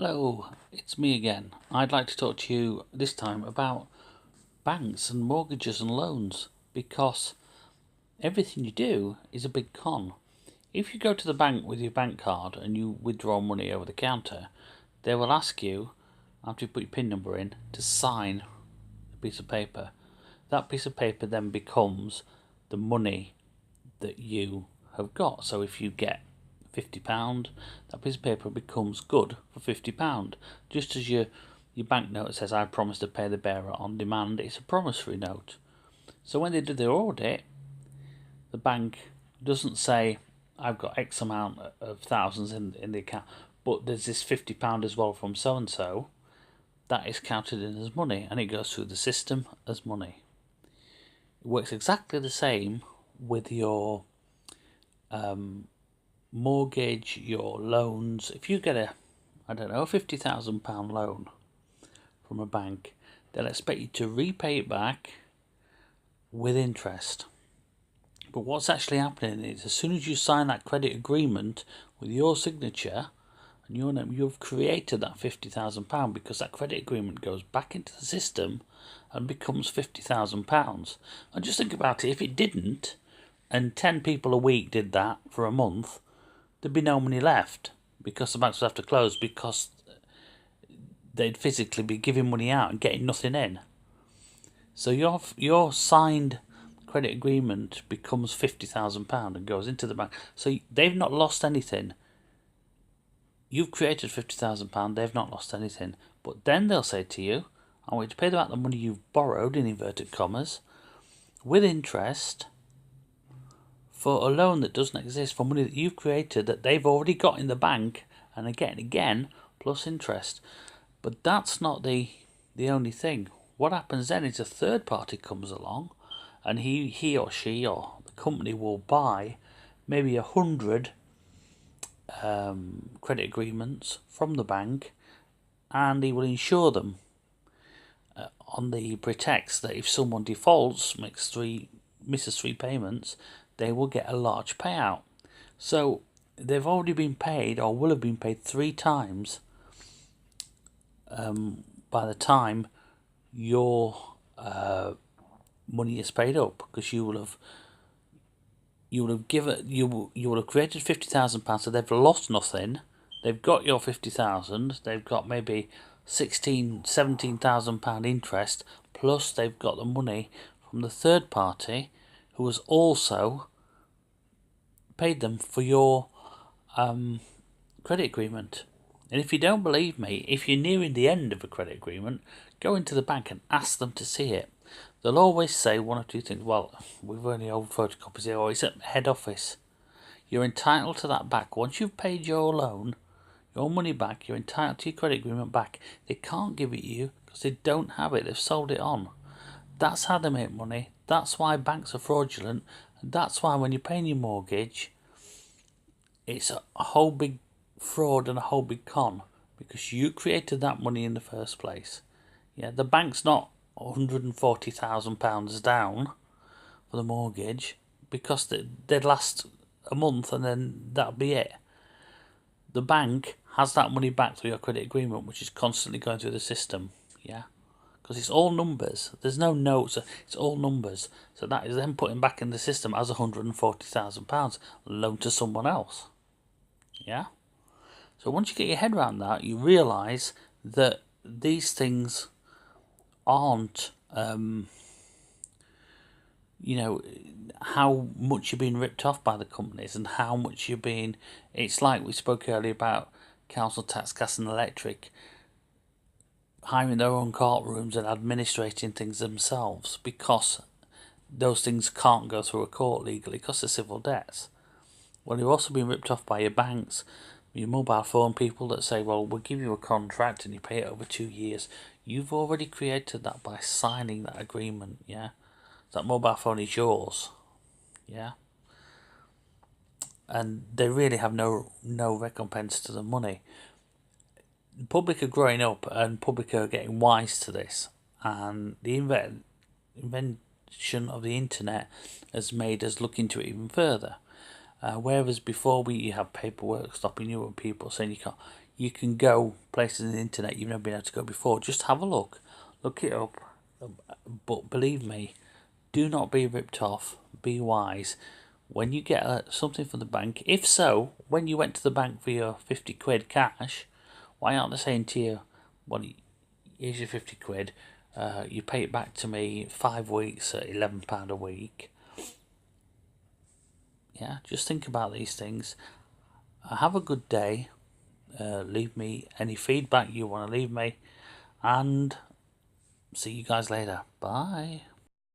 Hello, it's me again. I'd like to talk to you this time about banks and mortgages and loans because everything you do is a big con. If you go to the bank with your bank card and you withdraw money over the counter, they will ask you, after you put your PIN number in, to sign a piece of paper. That piece of paper then becomes the money that you have got. So if you get £50, that piece of paper becomes good for £50. Just as your banknote says, I promise to pay the bearer on demand, it's a promissory note. So when they do their audit, the bank doesn't say, I've got X amount of thousands in the account, but there's this £50 as well from so and so. That is counted in as money and it goes through the system as money. It works exactly the same with your mortgage, your loans. If you get a £50,000 loan from a bank, they'll expect you to repay it back with interest. But what's actually happening is, as soon as you sign that credit agreement with your signature and your name, you've created that £50,000 because that credit agreement goes back into the system and becomes £50,000. And just think about it, if it didn't, and 10 people a week did that for a month, there'd be no money left because the banks would have to close because they'd physically be giving money out and getting nothing in. So your signed credit agreement becomes £50,000 and goes into the bank. So they've not lost anything. You've created £50,000, they've not lost anything. But then they'll say to you, I want you to pay back the money you've borrowed, in inverted commas, with interest, for a loan that doesn't exist, for money that you've created that they've already got in the bank, and again, plus interest. But that's not the only thing. What happens then is a third party comes along, and he or she or the company will buy maybe 100 credit agreements from the bank, and he will insure them on the pretext that if someone defaults, misses three payments, they will get a large payout. So they've already been paid, or will have been paid 3 times by the time your money is paid up, because you will have created £50,000, so they've lost nothing. They've got your 50,000. They've got maybe £17,000 interest, plus they've got the money from the third party who has also paid them for your credit agreement. And if you don't believe me, if you're nearing the end of a credit agreement, go into the bank and ask them to see it. They'll always say one or two things. Well, we've only old photocopies here, or it's at head office. You're entitled to that back. Once you've paid your loan, your money back, you're entitled to your credit agreement back. They can't give it you because they don't have it. They've sold it on. That's how they make money. That's why banks are fraudulent. And that's why when you're paying your mortgage, it's a whole big fraud and a whole big con, because you created that money in the first place. Yeah, the bank's not £140,000 down for the mortgage because they'd last a month and then that'll be it. The bank has that money back through your credit agreement, which is constantly going through the system. Yeah, because it's all numbers. There's no notes. It's all numbers. So that is then putting back in the system as £140,000 loaned to someone else. Yeah. So once you get your head around that, you realise that these things aren't, how much you're being ripped off by the companies and how much you're being. It's like we spoke earlier about council tax, gas and electric hiring their own courtrooms and administrating things themselves because those things can't go through a court legally because of civil debts. Well, you're also being ripped off by your banks, your mobile phone people that say, well, we'll give you a contract and you pay it over 2 years. You've already created that by signing that agreement, yeah? That mobile phone is yours, yeah? And they really have no recompense to the money. The public are growing up and public are getting wise to this. And the invention of the internet has made us look into it even further. Whereas before you have paperwork stopping you and people saying you can go places on the internet you've never been able to go before. Just have a look it up. But believe me, do not be ripped off. Be wise. When you get something from the bank, if so, when you went to the bank for your 50 quid cash, why aren't they saying to you, well, here's your 50 quid, you pay it back to me 5 weeks at £11 a week. Yeah, just think about these things. Have a good day. Leave me any feedback you want to leave me, and see you guys later. Bye.